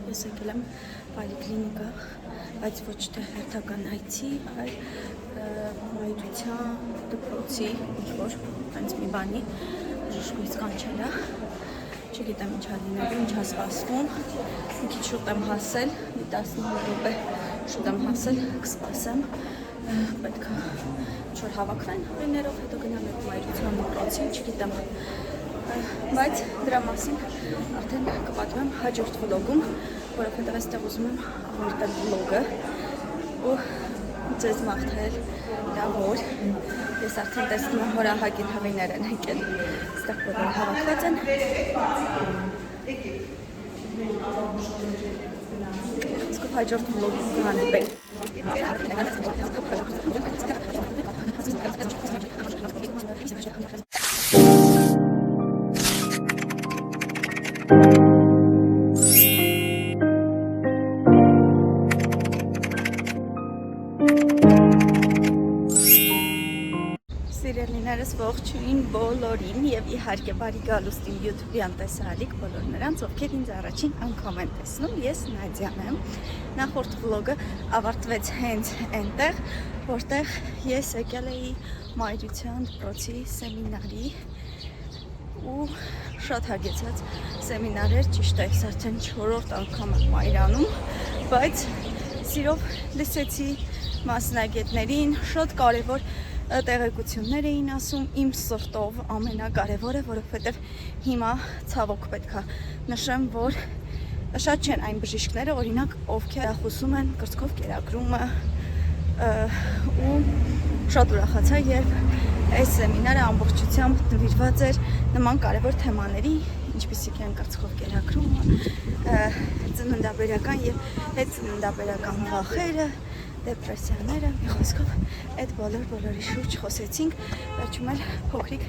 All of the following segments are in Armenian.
Ես եկել եմ պոլիկլինիկա, բայց ոչ թե հերթական այցի, այլ մայրության դպրոցի ինչ-որ այնց մի բանի ժշկույց կանչել է։ Չգիտեմ ինչ ալինելու, ինչ սպասվում։ Մի քիչ շուտ եմ հասել, մի 15 րոպե շուտ եմ հասել, կսպասեմ։ Պետք է ինչ-որ հավաքվեն հորիներով, հետո գնամ այդ մայրության դպրոցի, չգիտեմ։ Բայց դրա մասին արդեն կպատմեմ հաջորդ վլոգում, որովհետև այստեղ ուզում եմ ավարտել վլոգը ու ձեզ մաղթել, որ ես արդեն տեսնում եմ հորահագին հղիներ են եկել, այստեղ բոլորը հավաքված են։ Իսկ հաջորդ վլոգում կհանդիպենք։ Սիրելիներս ողջույն բոլորին եւ իհարկե բարի գալուստ իմ YouTube-յան տեսահալիք բոլոր նրանց, ովքեր ինձ առաջին անգամ են տեսնում։ Ես Նադյան եմ։ Նախորդ վլոգը ավարտվեց հենց այնտեղ, որտեղ ես եկել էի մայրության դպրոցի սեմինարի ու շատ հագեցած սեմինար էր, ճիշտ է, ես արդեն 4-րդ անգամ եմ Մայրանում, բայց սիրով լսեցի մասնագետներին, շատ կարևոր տեղեկություններ էին ասում, իմ սրտով ամենակարևորը, որովհետև հիմա ցավոք պետք է նշեմ, որ շատ չեն այն բժիշկները, օրինակ, ովքեր խոսում են կրծքով կերակրումը ու շատ ուրախացա, երբ այս սեմինարը ամբողջությամբ նվիրված էր նման կարևոր թեմաների, ինչպիսիք են կրծքով կերակրումը, ծննդաբերական եւ հետծննդաբերական վախերը, դեպրեսիաները, մի խոսքով այդ բոլորի շուրջ խոսեցինք, վերջում էլ փոքրիկ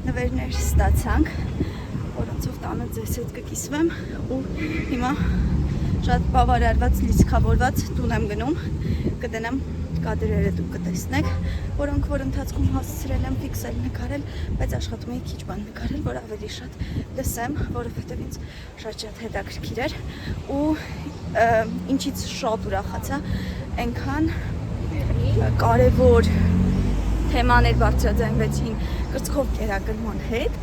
նվերներ ստացանք, որոնցով տանը ձեզ հետ կկիսվեմ ու հիմա շատ բավարարված, լիցքավորված տուն եմ գնում, կդնեմ կադրերը դուք կտեսնեք, որոնք որ ընթացքում հասցրել եմ ֆիքսել, նկարել, բայց աշխատում էի քիչ բան նկարել, որ ավելի շատ լսեմ, որովհետև ինձ շատ հետաքրքիր էր ու ինչից շատ ուրախացա, այնքան կարևոր թեմաներ բարձրաձայնվեցին կրծքով կերակրման հետ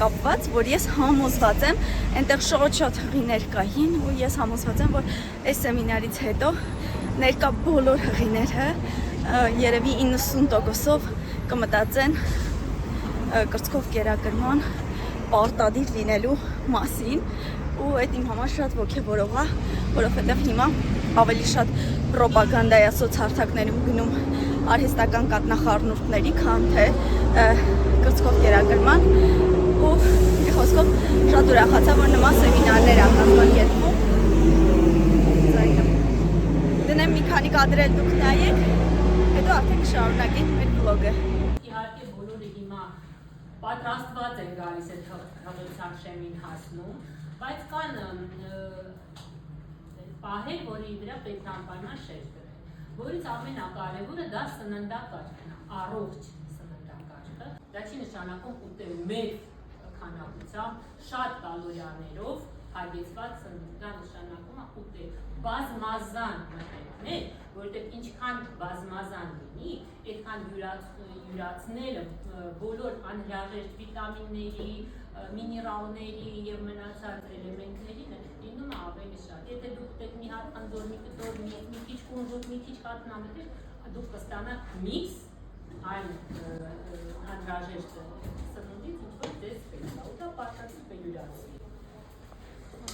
կապված, որ ես համոզված եմ, այնտեղ շատ հղիներ կային ու ես համոզված եմ, որ այս սեմինարից հետո ներկա բոլոր հղիները երևի 90%-ով կմտածեն կրծքով կերակրման պարտադիր լինելու մասին ու այդ իմ համար շատ ոգևորող է, որովհետև հիմա ավելի շատ պրոպագանդայացոց հարթակներում գնում արհեստական կատնախառնուրդների, քան թե կրծքով կերակրման ու մի խոսքով շատ ուրախացա, որ նման սեմինարներ կազմակերպվում։ Դնեմ մի քանի կադրեր դուք նայեք, հետո արդեն կշարունակենք մեր վլոգը։ Իհարկե բոլորը հիմա պատրաստված են գալիս այդ հղիության շեմին հասնում, բայց կան պահեր, որի վրա պետք է անպայման շեշտ դնել, որից ամենակարևորը դա սննդակարգն է, առողջ սննդակարգը։ Դա չի նշանակում ուտել մեծ քանակությամբ, շատ կալորիաներով հագեցված սնունդ, դա նշանակում է ուտել բազմազան մթերքներ, որովհետև ինչքան բազմազան լինի, այդքան յուրացնելը բոլոր անհրաժեշտ վիտամինների, միներալների եւ մնացած էլեմենտների լինում է ավելի շատ։ Եթե դուք ուտեք մի հատ անձոր, մի կտոր, մի քիչ կունժոտ, մի քիչ կաթնամթեր, դուք կստանաք միքս այն անհրաժեշտ սնունդից, ինչ որ ձեզ պետք է, ու դա պարտադիր կյուրացնի։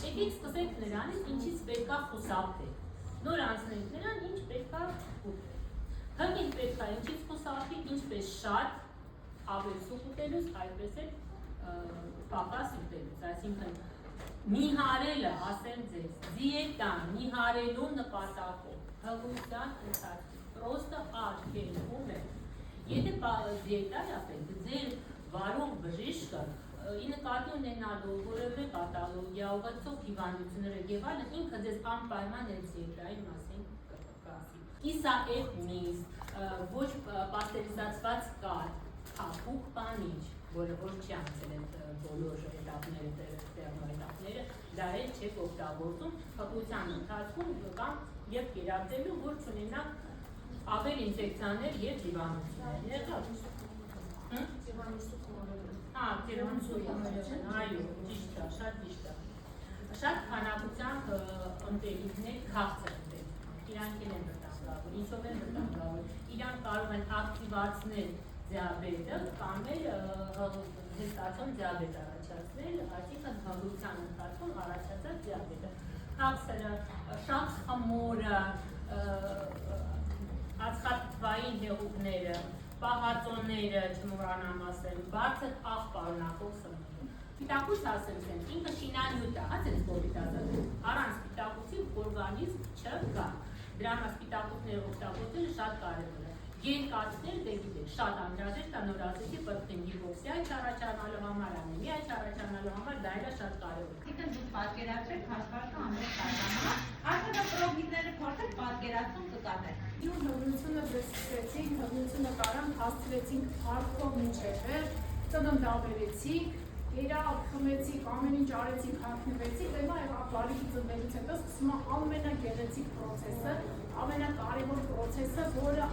Եկեք սկսենք նրանից, ինչից պետք է խուսափել։ Նոր անցնենք նրան, ինչ պետք է ուտել։ Հղին պետք է ինչից խուսափի, ինչպես շատ ավելցուկ ուտելուց, այդպես էլ պակաս ուտելուց, այսինքն նիհարելը, ասեմ ձեզ, դիետան, նիհարելու նպատակով, հղության ընթացքում, պրոստը արգելվում է։ Եթե դիետա ապեք, ձեր վարող բժիշկը ի նկատի ունենալու որևէ պաթոլոգիա, ուղղակի հիվանդությունները եւ այլն, ինքը ձեզ անպայման այդ դիետայի մասին կասի։ Կիսաէթ միս, ոչ պաստերիզացված կաթ, փափուկ պանիչ, որը որ չի անցել այդ բոլոր էտապները, էտապները, դա էլ չեք օգտագործում փոփոխության ընթացքում կամ եւ կերակրելու, որ չունենա ավելի ինֆեկցիաներ եւ ջիվանություններ։ Ջիվանություն, այո, ճիշտ է, շատ ճիշտ է։ Շատ քանակությամբ ընտելիքներ քաղցր են, իրանք են վտանգավոր, ինչով են վտանգավոր, իրանք կարող են ակտիվացնել դիաբետը կամ էլ հեստացիոն դիաբետ առաջացնել, այսինքն հղիության ընթացքում առաջացած դիաբետը, քաղցրը, շատ խմորը, ածխաթվային հեղուկները, պահածոները, չմոռանամ ասել, բարձր աղ պարունակող սնունդը։ Սպիտակուց ասեմ, ինքը շինանյութ է, հաց ես կովիդ ազատել, առանց սպիտակուցի օրգանիզմ չկա։ Դրա համար սպիտակուցները օգտագործելը շատ կարևոր է։ Երկաթներ դե գիտեք, շատ անհրաժեշտ է նոր ասեցի պտղին հիպոքսիա չառաջանալու համար, անեմիա չառաջանալու համար, դա էլ շատ կարևոր է։ Այսինքն դուք պատկերացրեք հաշվարկը ամեն կազմը, արտադրողները փորձել պատկերացում կկատեն։ Իմ հղիությունը դրսեցինք, հղիությունը կարանք, հասցրեցինք հարքով մինչև ծննդաբերեցինք, երակ խմեցինք, ամեն ինչ արեցինք, հագնվեցինք, հետո բալիկի ծնվելուց հետո սկսում է ամենագեղեցիկ պրոցեսը, ամենակարևոր պրոցեսը, որը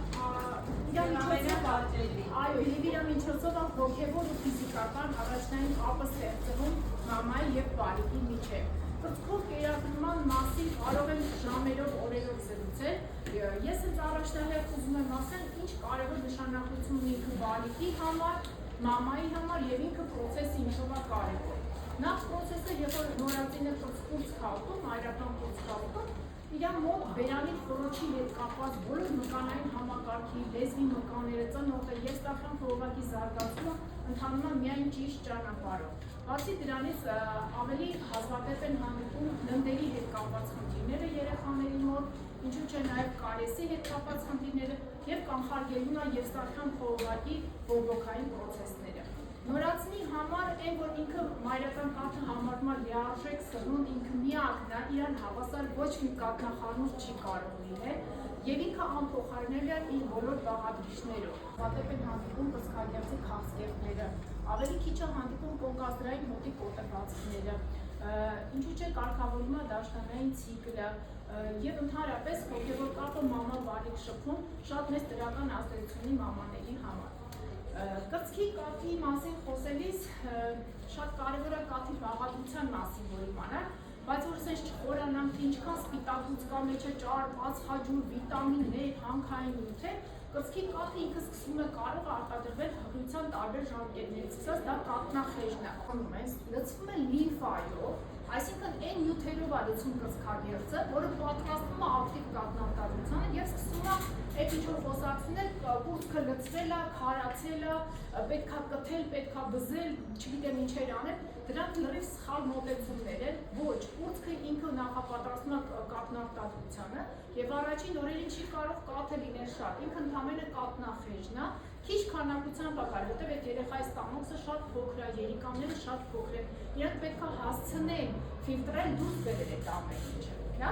իր միջոցով է հոգևոր ու ֆիզիկական առաջնային կապը ստեղծվում մամայի եւ բալիկի միջեւ։ Կրծքով կերակրման մասին կարող եմ ժամերով, օրերով զրուցել։ Ես հենց առաջնահերթ ուզում եմ ասել, ինչ կարևոր նշանակություն ունի ինքը բալիկի համար, մամայի համար եւ ինքը պրոցեսը ինչով է կարևոր։ Նախ պրոցեսը, երբ որ նորածինը կրծքուց քաղտում, այրական կրծքաղտում, իր մոտ բերանի խորոչի հետ կապված բոլոր մկանային համակարգի, լեզվի մկաները, ծնոտը, երստախան փողակի զարգացումը ընթանում է միայն ճիշտ ճանապարհով։ Բացի դրանից ավելի հազվադեպ են հանդիպում լնդերի հետ կապված խնդիրները երեխաների մոտ, ինչու՞ չէ նաև կարեսի հետ կապված խնդիրները եւ կանխարգելվում է երստախան փողակի բողոքային պրոցեսները։ Նորածնի համար այն, որ ինքը մայրական կաթը համարվում է լիարժեք սնունդ, ինքը միակն է, իրան հավասար ոչ մի կաթնախառնուրդ չի կարող լինել եւ ինքը անփոխարինելի է իր բոլոր բաղադրիչներով։ Հատեպ են հանդիպում կրծքագեղձի քաղցկեղները, ավելի քիչ է հանդիպում կոնկաստրային մոտի կոտրվածքները, ինչու՞ չէ կարգավորվում է դաշնային ցիկլը եւ ընդհանրապես հոգեվոր կապը մամա-բալիկ շփում շատ մեծ դրական ազդեցություն ունի մամաների համար։ Կրծքի կաթի մասին խոսելիս շատ կարևոր է կաթի բաղադրության մասին որ իմանալ, բայց որ ասես չխորանանք, թե ինչքան սպիտակուց կա մեջը ճար, ածխաջուր, վիտամիններ, հանքային նյութեր, կրծքի կաթը ինքը սկսում է կարող արտադրվել հղիության տարբեր ժամկետներից, սկսած դա կաթնախեժն է, խմում են, լցվում է լիմֆայով, այսինքն այն նյութերով է լցում կրծքագեղձը, որը պատրաստվում է ակտիվ կաթնարտադրությանը եւ սկսում է այդ ինչ որ խոսակցում է, կուրծքը լցվել է, քարացել է, պետքա կթել, պետքա բզել, չգիտեմ ինչեր անել, դրանք լրիվ սխալ մոտեցումներ են, ոչ, կուրծքը ինքը նախապատրաստվում է կաթնարտադրությանը եւ առաջին օրերին չի կարող կաթը լինել շատ, ինքը ընդամենը կաթնախեժն է, քիչ քանակությամբ է գալու, որտեղ այդ երեխայի ստամոքսը շատ փոքր է, երիկամները շատ փոքր են, իրանք պետք է հասցնեն ֆիլտրել դուրս բերել այդ ամեն ինչը, հա։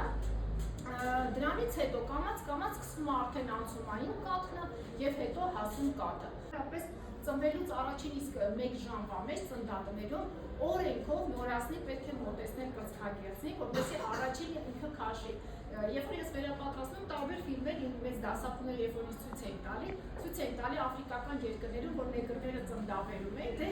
Դրանից հետո կամաց սկսում է արդեն անցումային կաթը եւ հետո հասուն կաթը։ Հատկապես ծնվելուց առաջին իսկ 1 ժամվա մեջ ծննդատներում օրենքով նորածնի պետք է մոտեցնել կրծքագեղձին, որպեսզի առաջին ինքը քաշի։ Երբ որ ես վերապատրաստում տարբեր ֆիլմեր մեծ դասախոսները երբ որ ցույց են տալի աֆրիկական երկրներում, որ նեգրները ծննդաբերում են, դե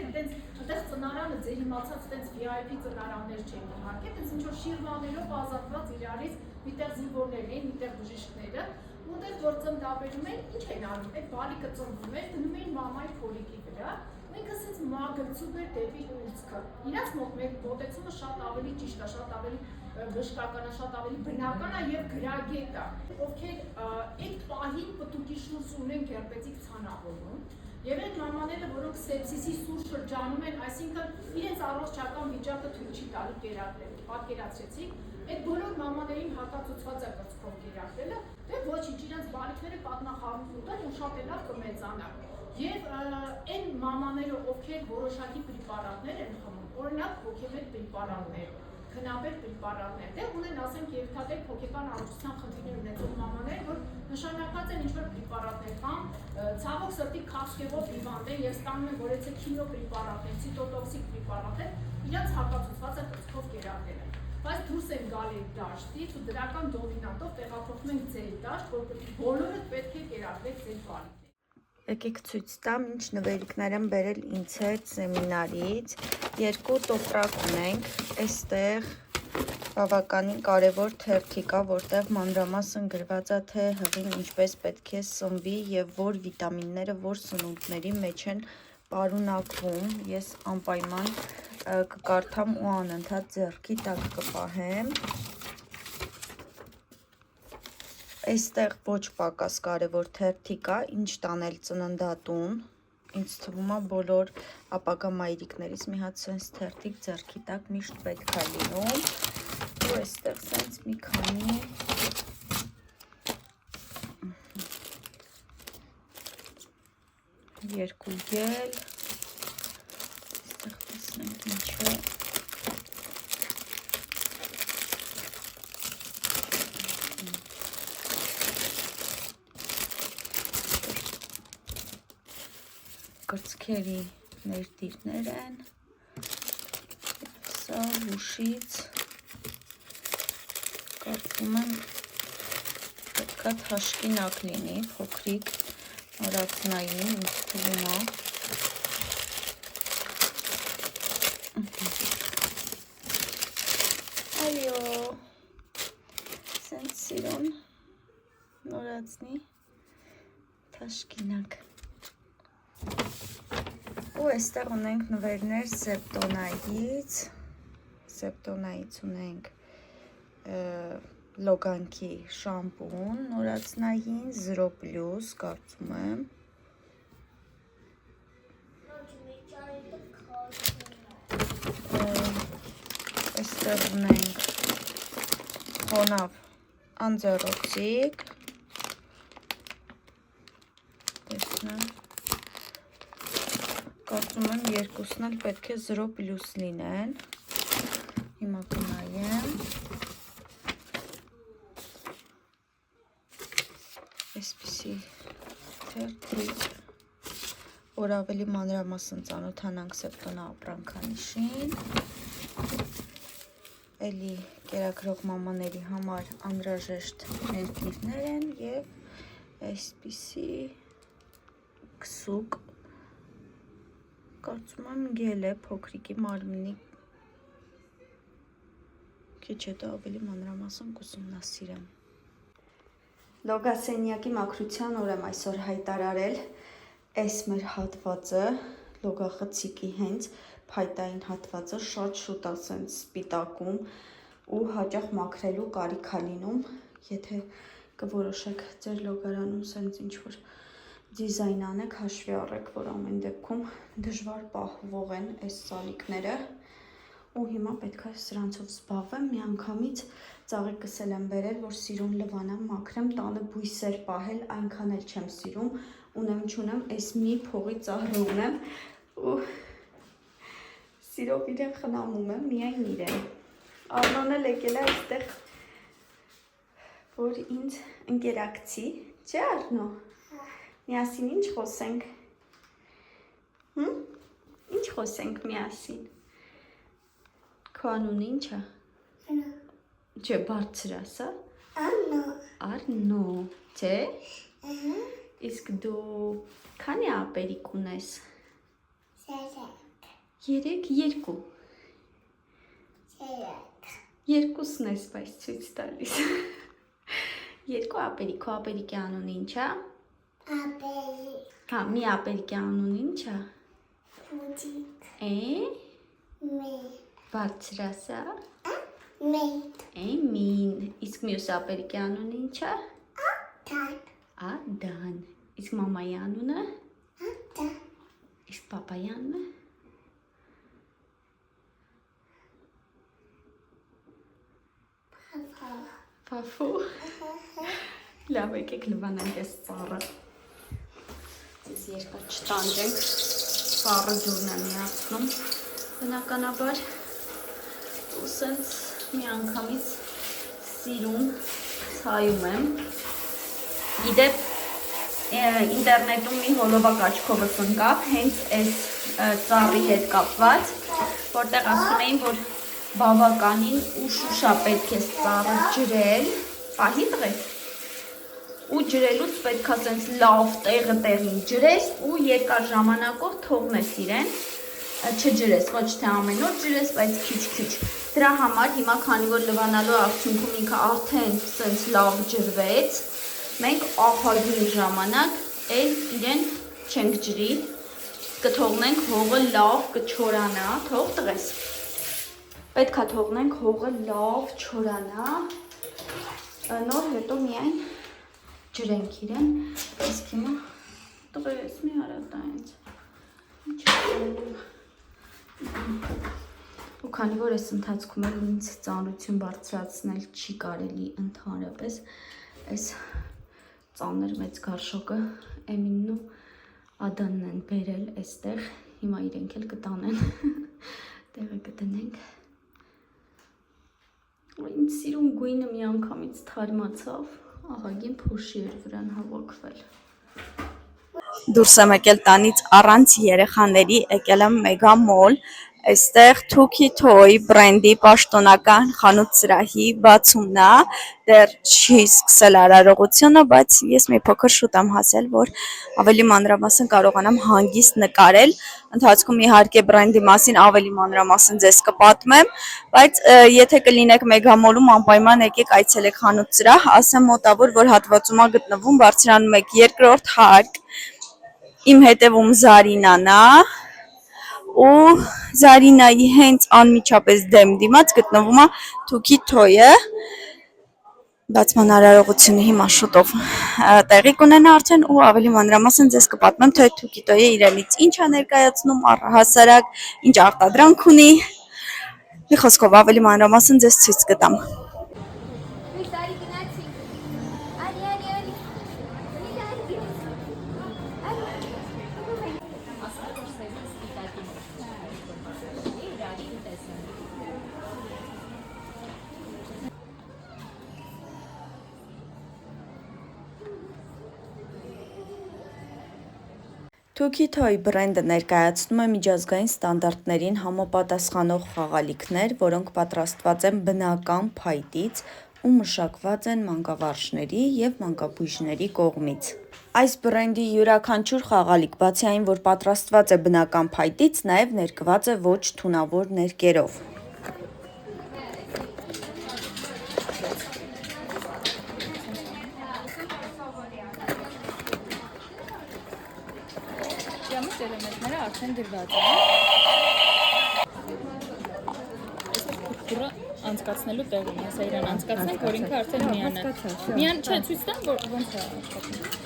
այդտեղ ծնարանը ձեր իմացած այդպես VIP ծնարաններ չեն իհարկե, այդպես ինչ որ շիրվաներով ազատված իրարից միտեղ զինվորներն են, միտեղ բժիշկները, ուտեղ որ ծննդաբերում են, ինչ են անում, այդ բալիկը ծնվում էր, դնում էին մամայի փորիկի վրա, ինքը ասենց մագրցում էր դեպի կուրծքը։ Իրաց մոտ մեր մոտեցումը շատ ավելի ճիշտ է, շատ ավելի բժշկական է, շատ ավելի բնական է եւ գրագետ է։ Ովքեր այդ պահին պտուկի շուրջ ունեն գերպետիկ ցանավորում, եւ այդ մամաները, որոնք սեպսիսի սուր շրջանում են, այսինքն իրենց առողջական վիճակը թույլ չի տալի կերակրել։ Պատկերացրեցիք, այդ բոլոր մամաներին հակացուցված է կրծքով կերակրելը, դե ոչինչ, իրենց բալիկները կաթնախառնուրդ ուտեն ու շատ լավ կմեծանան։ Եվ այն մամաները, ովքեր որոշակի պրեպարատներ են խմում, օրինակ հոգեմետ պրեպարատներ, քնաբեր պրեպարատներ, դե ունեն ասենք երթադեպ հոգեկան առողջության խնդիրներ ունեցող մամաներ, որ նշանակված են ինչ-որ պրեպարատներ կամ ցավոք սրտի քաղցկեղով հիվանդ են եւ ստանում են որեցե քիմիո պրեպարատներ, ցիտոտոքսիկ պրեպարատներ, իրաց հակացուցված է կրծքով կերակրել են։ Բայց դուրս են գալի դաշտից ու դրական դոմինանտով տեղափոխվում են ձեր դաշտ, որպեսզի բոլորը պետք է կերակրեք ձեր բալիկները։ Եկեք ցույց տամ, ինչ նվերիկներ եմ բերել ինձ հետ սեմինարից։ Երկու տոպրակ ունենք, այստեղ բավականին կարևոր թերթի կա, որտեղ մանրամասն գրված է, թե հղին ինչպես պետք է սնվի եւ որ վիտամինները որ սնունդների մեջ են պարունակվում։ Ես անպայման կկարդամ ու անընդհատ ձեռքի տակ կպահեմ։ Այստեղ ոչ պակաս կարևոր թերթի կա, ինչ տանել ծննդատուն։ Ինձ թվում է բոլոր ապագա մայրիկներից մի հատ sense թերթիկ ձեռքի տակ միշտ պետք է լինում։ Ու այստեղ sense մի քանի երկու գել։ Այստեղ տեսնենք ինչ է։ Կրծքերի ներդիրներ են, սա հուշից, կարծում եմ պետքա թաշկինակ լինի, փոքրիկ արածնային, ինձ թվում է։ Այո, սենց սիրուն նորածնի թաշկինակ։ Ու այստեղ ունենք նվերներ Սեպտոնայից ունենք լոգանքի շամպուն, նորածնային, 0+, կարծում եմ։ Այստեղ ունենք խոնավ անձեռոցիկ, տեսնեմ։ Կարծում եմ երկուսն էլ պետք է 0+ լինեն։ Հիմա կնայեմ։ Այսպիսի թերթիկ, որ ավելի մանրամասն ծանոթանանք Սեպտոնա ապրանքանիշին։ Էլի կերակրող մամաների համար անհրաժեշտ ներդիրներ են եւ այսպիսի քսուկ, կարծում եմ գել է փոքրիկի մարմնի, քիչ հետո ավելի մանրամասն կուսումնասիրեմ։ Լոգասենյակի մաքրության օր եմ այսօր հայտարարել այս մեր հատվածը, լոգախցիկի հենց փայտային հատվածը շատ շուտ է սենց սպիտակում ու հաճախ մաքրելու կարիք է լինում, եթե կորոշեք ձեր լոգարանում սենց ինչ-որ դիզայն անեք, հաշվի առեք, որ ամեն դեպքում դժվար պահվող են այս սալիկները ու հիմա պետք է սրանցով զբաղվեմ, միանգամից ծաղիկս եմ բերել, որ սիրուն լվանամ, մաքրեմ, տանը բույսեր պահել, այնքան էլ չեմ սիրում, ունեմ չունեմ, այս մի փողի ծառում եմ ու սիրով իրեն խնամում եմ, միայն իրեն։ Արնոն էլ եկել է այստեղ, որ ինձ ընկերակցի, չէ Արնո։ Միասին ինչ խոսենք։ Ինչ խոսենք միասին։ Քո անունը ինչ է։ Չէ, բարձր ասա։ Արնո, չէ։ Իսկ դու քանի ապերիկ ունես։ 3, 2։ Երկուսն ես, բայց ցույց տալիս։ 2 ապերիկ, քո ապերիկի անունը ինչ է։ Հա, մի ապերիկի անունը ինչ է։ Բարձր ասա։ Մին։ Իսկ մյուս ապերիկի անունը ինչ է։ Ադան։ Իսկ մամայի անունը։ Իսկ պապայի անունը։ Պապու։ Լավ, եկեք լվանանք այս ծառը։ Ես երկար չտանջենք, ծառը ջուրն է միացնում, բնականաբար, ու սենց մի անգամից սիրուն ցայում եմ։ Գիտեք, ինտերնետում մի հոլովակ աչքովս ընկավ, հենց այս ծառի հետ կապված, որտեղ ասում էին, որ բավականին ուշուշա պետք է ծառը ջրել, պահի տղեկ, ու ջրելուց պետք է սենց լավ տեղին ջրես ու երկար ժամանակով թողնես իրեն, չջրես, ոչ թե ամեն օր ջրես, բայց քիչ-քիչ։ Դրա համար հիմա քանի որ լվանալու արդյունքում ինքը արդեն սենց լավ ջրվեց, մենք ահագին ժամանակ էլ իրեն չենք ջրի, կթողնենք հողը լավ կչորանա, թող տղես։ Պետք է թողնենք հողը լավ չորանա, նոր հետո միայն ջրենք իրեն, իսկ հիմա տղես մի արատա ինձ, ու քանի որ այս ընթացքում էլ ինձ ծանրություն բարձրացնել չի կարելի ընդհանրապես, այս ծանր մեծ գարշոկը Էմինն ու Ադանն են բերել այստեղ, հիմա իրենք էլ կտանեն, տեղը կտնենք, ինձ սիրուն գույնը մի անգամից թարմացավ, ահագին փոշի էր վրան հավաքվել։ Դուրս եմ եկել տանից առանց երեխաների, եկել եմ Մեգա մոլ, այստեղ Tookie Toy բրենդի պաշտոնական խանութ սրահի բացումն է, դեռ չի սկսել արարողությունը, բայց ես մի փոքր շուտ եմ հասել, որ ավելի մանրամասն կարողանամ հանգիստ նկարել, ընթացքում իհարկե բրենդի մասին ավելի մանրամասն ձեզ կպատմեմ, բայց եթե կլինեք Մեգա մոլում անպայման եկեք այցելեք խանութ սրահ, ասեմ մոտավոր, որ հատվածում է գտնվում Բարձրանում 1-2-րդ հարկ, իմ հետևում Զարինան է, ու Զարինայի հենց անմիջապես դեմ դիմաց գտնվում է Tookie Toy-ը, բացման արարողությունը հիմա շուտով տեղի կունենա արդեն ու ավելի մանրամասն ձեզ կպատմեմ, թե Tookie Toy-ը իրենից ինչ է ներկայացնում, առհասարակ ինչ արտադրանք ունի, մի խոսքով ավելի մանրամասն ձեզ ցույց կտամ։ Tookie Toy բրենդը ներկայացնում է միջազգային ստանդարտներին համապատասխանող խաղալիքներ, որոնք պատրաստված են բնական փայտից ու մշակված են մանկավարժների և մանկաբույժների կողմից։ Այս բրենդի յուրաքանչյուր խաղալիք, բացի այն, որ պատրաստված է բնական փայտից, նաև ներկված է ոչ թունավոր ներկերով։ Էլեմենտները արդեն դրված են։ Փուռը անցկացնելու տեղում է, սա իրան անցկացնենք, որ ինքը արդեն միանա։ Միան, չէ, ցույց տամ, որ ոնց է աշխատում։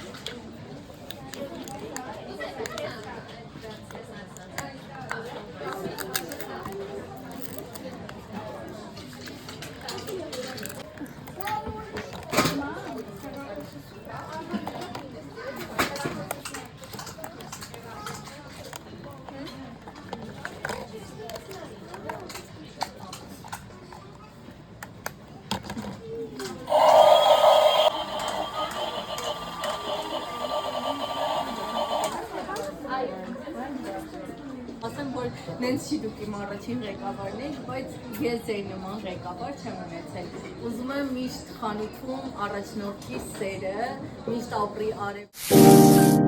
Նենց չի դուք իմ առաջին ղեկավարն եք, բայց ես ձեր նման ղեկավար չեմ ունեցել։ Ուզում եմ միշտ խանութում առաջնորդի սերը, միշտ ապրի արև։